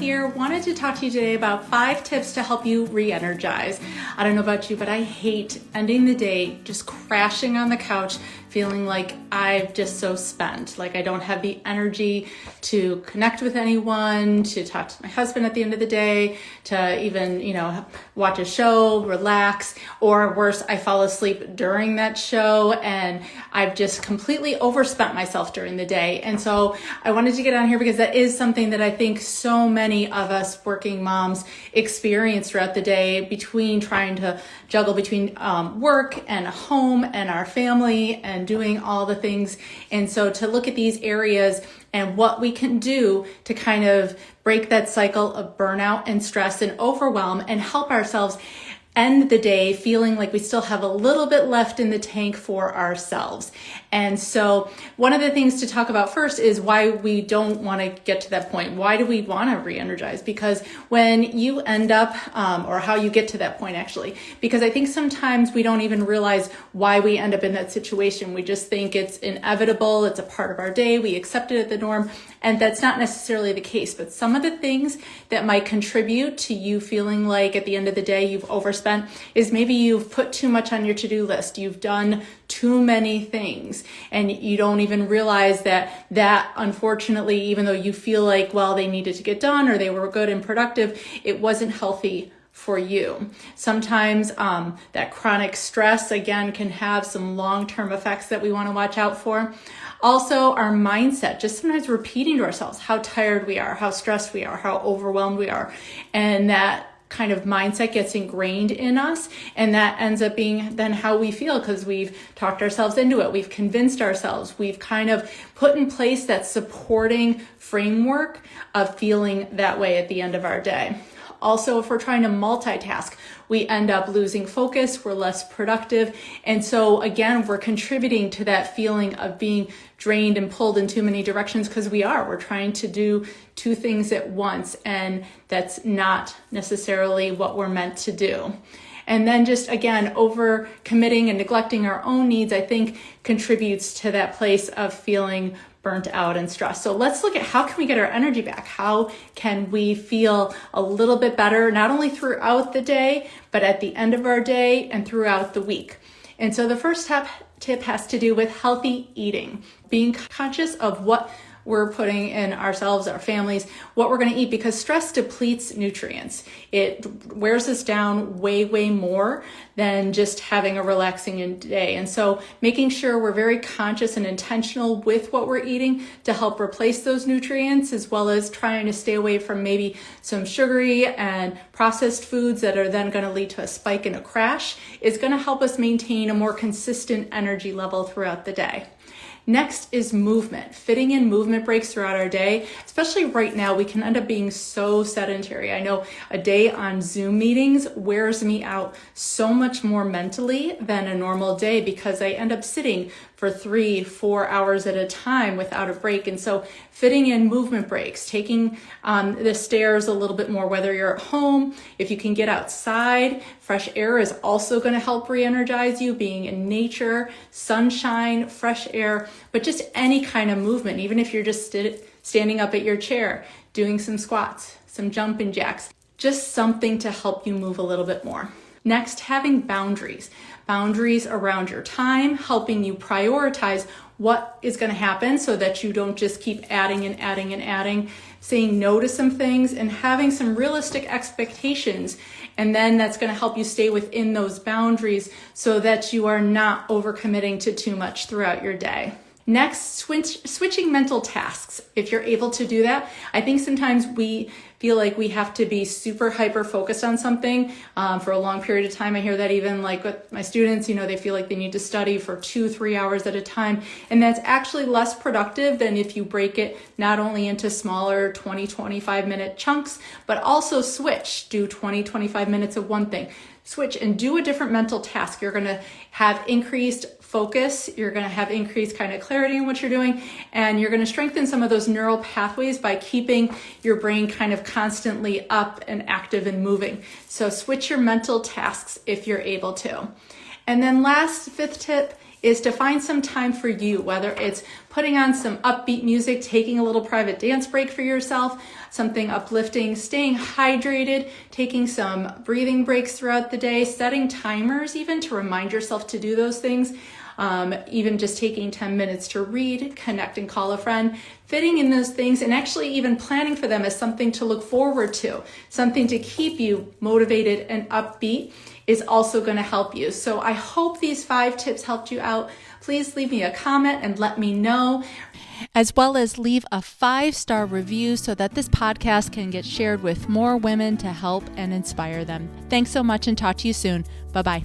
here. Wanted to talk to you today about 5 tips to help you re-energize. I don't know about you, but I hate ending the day just crashing on the couch, feeling like I'm just so spent, like I don't have the energy to connect with anyone, to talk to my husband at the end of the day, to even, watch a show, relax, or worse, I fall asleep during that show and I've just completely overspent myself during the day. And so I wanted to get on here because that is something that I think so many of us working moms experience throughout the day, between trying to juggle between work and home and our family and doing all the things. And so to look at these areas and what we can do to kind of break that cycle of burnout and stress and overwhelm and help ourselves end the day feeling like we still have a little bit left in the tank for ourselves. And so one of the things to talk about first is why we don't want to get to that point. Why do we want to re-energize? Because when you end up, or how you get to that point actually, because I think sometimes we don't even realize why we end up in that situation. We just think it's inevitable, it's a part of our day, we accept it as the norm, and that's not necessarily the case. But some of the things that might contribute to you feeling like at the end of the day you've overspent is maybe you've put too much on your to-do list. You've done too many things and you don't even realize that unfortunately, even though you feel like, well, they needed to get done or they were good and productive, it wasn't healthy for you. Sometimes that chronic stress, again, can have some long-term effects that we want to watch out for. Also, our mindset, just sometimes repeating to ourselves how tired we are, how stressed we are, how overwhelmed we are. And that kind of mindset gets ingrained in us, and that ends up being then how we feel because we've talked ourselves into it. We've convinced ourselves. We've kind of put in place that supporting framework of feeling that way at the end of our day. Also, if we're trying to multitask, we end up losing focus, we're less productive. And so again, we're contributing to that feeling of being drained and pulled in too many directions because we're trying to do 2 things at once, and that's not necessarily what we're meant to do. And then just again, over committing and neglecting our own needs, I think contributes to that place of feeling burnt out and stressed. So let's look at how can we get our energy back? How can we feel a little bit better, not only throughout the day, but at the end of our day and throughout the week. And so the first tip has to do with healthy eating, being conscious of what we're putting in ourselves, our families, what we're going to eat, because stress depletes nutrients. It wears us down way, way more than just having a relaxing day. And so making sure we're very conscious and intentional with what we're eating to help replace those nutrients, as well as trying to stay away from maybe some sugary and processed foods that are then going to lead to a spike and a crash, is going to help us maintain a more consistent energy level throughout the day. Next is movement. Fitting in movement breaks throughout our day, especially right now, we can end up being so sedentary. I know a day on Zoom meetings wears me out so much more mentally than a normal day because I end up sitting for 3-4 hours at a time without a break. And so fitting in movement breaks, taking the stairs a little bit more, whether you're at home, if you can get outside, fresh air is also going to help re-energize you, being in nature, sunshine, fresh air, but just any kind of movement, even if you're just standing up at your chair, doing some squats, some jumping jacks, just something to help you move a little bit more. Next, having boundaries. Boundaries around your time, helping you prioritize what is going to happen so that you don't just keep adding and adding and adding, saying no to some things and having some realistic expectations. And then that's going to help you stay within those boundaries so that you are not overcommitting to too much throughout your day. Next, switching mental tasks. If you're able to do that, I think sometimes we feel like we have to be super hyper focused on something for a long period of time. I hear that even like with my students, they feel like they need to study for 2-3 hours at a time. And that's actually less productive than if you break it not only into smaller 20-25 minute chunks, but also switch, do 20-25 minutes of one thing. Switch and do a different mental task. You're going to have increased focus. You're going to have increased kind of clarity in what you're doing, and you're going to strengthen some of those neural pathways by keeping your brain kind of constantly up and active and moving. So switch your mental tasks if you're able to. And then last, 5th tip is to find some time for you, whether it's putting on some upbeat music, taking a little private dance break for yourself, something uplifting, staying hydrated, taking some breathing breaks throughout the day, setting timers even to remind yourself to do those things. Even just taking 10 minutes to read, connect and call a friend, fitting in those things and actually even planning for them as something to look forward to, something to keep you motivated and upbeat is also going to help you. So I hope these 5 tips helped you out. Please leave me a comment and let me know, as well as leave a 5-star review so that this podcast can get shared with more women to help and inspire them. Thanks so much and talk to you soon. Bye-bye.